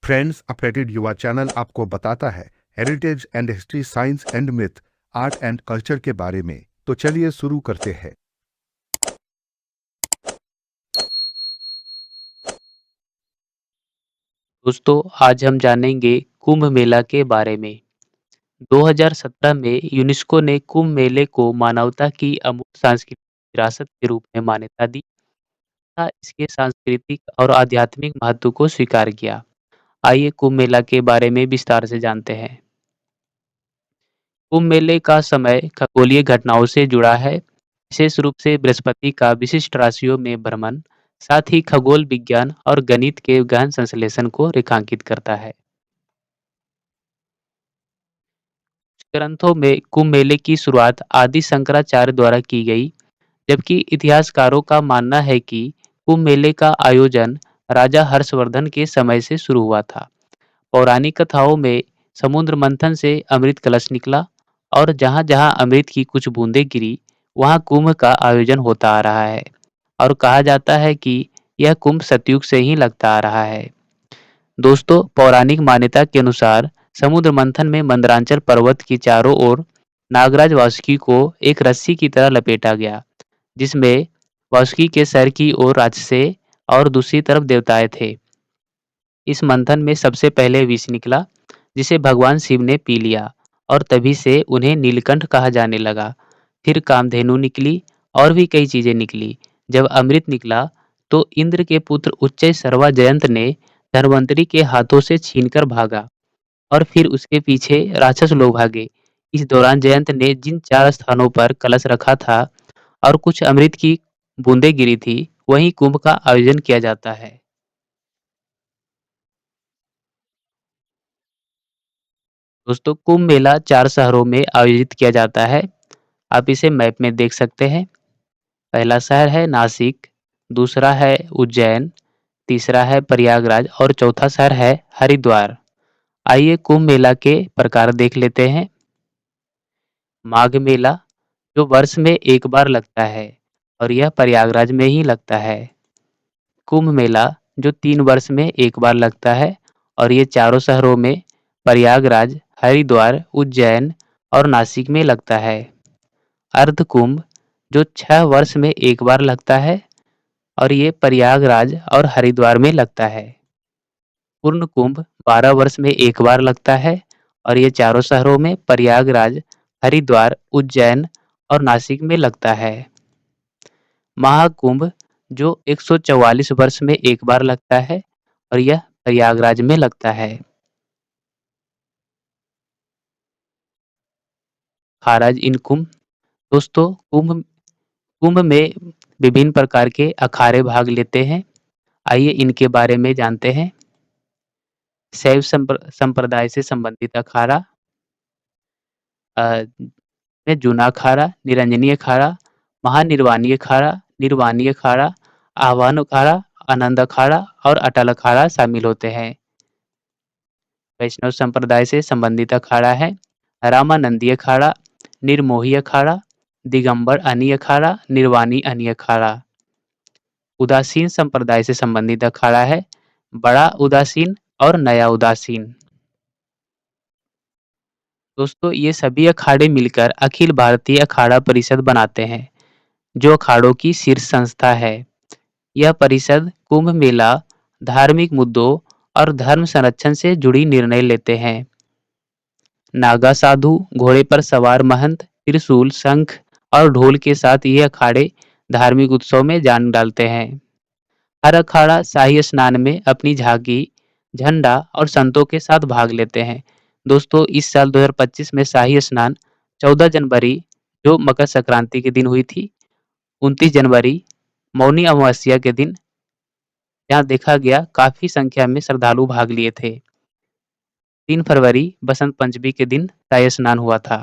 Friends updated युवा channel आपको बताता है heritage and history, science and myth, art and culture के बारे में। तो चलिए शुरू करते हैं। दोस्तों, आज हम जानेंगे कुंभ मेला के बारे में। 2017 में यूनेस्को ने कुंभ मेले को मानवता की अमूल्य सांस्कृतिक विरासत के रूप में मान्यता दी तथा इसके सांस्कृतिक और आध्यात्मिक महत्व को स्वीकार किया। आइए कुंभ मेला के बारे में विस्तार से जानते हैं। कुंभ मेले का समय खगोलीय घटनाओं से जुड़ा है, विशेष रूप से बृहस्पति का विशिष्ट राशियों में भ्रमण, साथ ही खगोल विज्ञान और गणित के गहन संश्लेषण को रेखांकित करता है। ग्रंथों में कुंभ मेले की शुरुआत आदि शंकराचार्य द्वारा की गई, जबकि इतिहासकारों का मानना है कि कुंभ मेले का आयोजन राजा हर्षवर्धन के समय से शुरू हुआ था। पौराणिक कथाओं में समुद्र मंथन से अमृत कलश निकला और जहाँ-जहाँ अमृत की कुछ बूंदें गिरी, वहाँ कुंभ का आयोजन होता आ रहा है और कहा जाता है कि यह कुंभ सतयुग से ही लगता आ रहा है। दोस्तों, पौराणिक मान्यता के अनुसार समुद्र मंथन में मंदरांचल पर्वत की चारों ओर नागराज वासुकी को एक रस्सी की तरह लपेटा गया, जिसमें वासुकी के सर की ओर राक्षसे और दूसरी तरफ देवताएं थे। इस मंथन में सबसे पहले विष निकला, जिसे भगवान शिव ने पी लिया और तभी से उन्हें नीलकंठ कहा जाने लगा। फिर कामधेनु निकली और भी कई चीजें निकली। जब अमृत निकला तो इंद्र के पुत्र उच्चै सर्वा जयंत ने धन्वंतरी के हाथों से छीनकर भागा और फिर उसके पीछे राक्षस लोग भागे। इस दौरान जयंत ने जिन 4 स्थानों पर कलश रखा था और कुछ अमृत की बूंदें गिरी थी, वहीं कुंभ का आयोजन किया जाता है। दोस्तों, कुंभ मेला 4 शहरों में आयोजित किया जाता है। आप इसे मैप में देख सकते हैं। पहला शहर है नासिक, दूसरा है उज्जैन, तीसरा है प्रयागराज और चौथा शहर है हरिद्वार। आइए कुंभ मेला के प्रकार देख लेते हैं। माघ मेला, जो वर्ष में एक बार लगता है और यह प्रयागराज में ही लगता है। कुंभ मेला, जो 3 वर्ष में एक बार लगता है और ये चारों शहरों में प्रयागराज, हरिद्वार, उज्जैन और नासिक में लगता है। अर्ध कुंभ, जो 6 वर्ष में एक बार लगता है और ये प्रयागराज और हरिद्वार में लगता है। पूर्ण कुंभ 12 वर्ष में एक बार लगता है और ये चारों शहरों में प्रयागराज, हरिद्वार, उज्जैन और नासिक में लगता है। महाकुंभ, जो 144 वर्ष में एक बार लगता है और यह प्रयागराज में लगता है। खाराज इन कुंभ, दोस्तों कुंभ कुंभ में विभिन्न प्रकार के अखाड़े भाग लेते हैं। आइए इनके बारे में जानते हैं। शैव संप्रदाय से संबंधित अखाड़ा, में जूना अखाड़ा, निरंजनी अखाड़ा, महानिर्वाणी अखाड़ा, निर्वाणी अखाड़ा, आह्वान अखाड़ा, आनंद अखाड़ा और अटल अखाड़ा शामिल होते हैं। वैष्णव संप्रदाय से संबंधित अखाड़ा है रामानंदी अखाड़ा, निर्मोही अखाड़ा, दिगंबर अनी अखाड़ा, निर्वाणी अनी अखाड़ा। उदासीन संप्रदाय से संबंधित अखाड़ा है बड़ा उदासीन और नया उदासीन। दोस्तों, ये सभी अखाड़े मिलकर अखिल भारतीय अखाड़ा परिषद बनाते हैं, जो अखाड़ों की शीर्ष संस्था है। यह परिषद कुंभ मेला, धार्मिक मुद्दों और धर्म संरक्षण से जुड़ी निर्णय लेते हैं। नागा साधु, घोड़े पर सवार महंत, त्रिशूल, शंख और ढोल के साथ ये अखाड़े धार्मिक उत्सव में जान डालते हैं। हर अखाड़ा शाही स्नान में अपनी झांकी, झंडा और संतों के साथ भाग लेते हैं। दोस्तों, इस साल 2025 में शाही स्नान 14 जनवरी, जो मकर संक्रांति के दिन हुई थी, 29 जनवरी मौनी अमावस्या के दिन यहाँ देखा गया काफी संख्या में श्रद्धालु भाग लिए थे। 3 फरवरी बसंत पंचमी के दिन शाही स्नान हुआ था।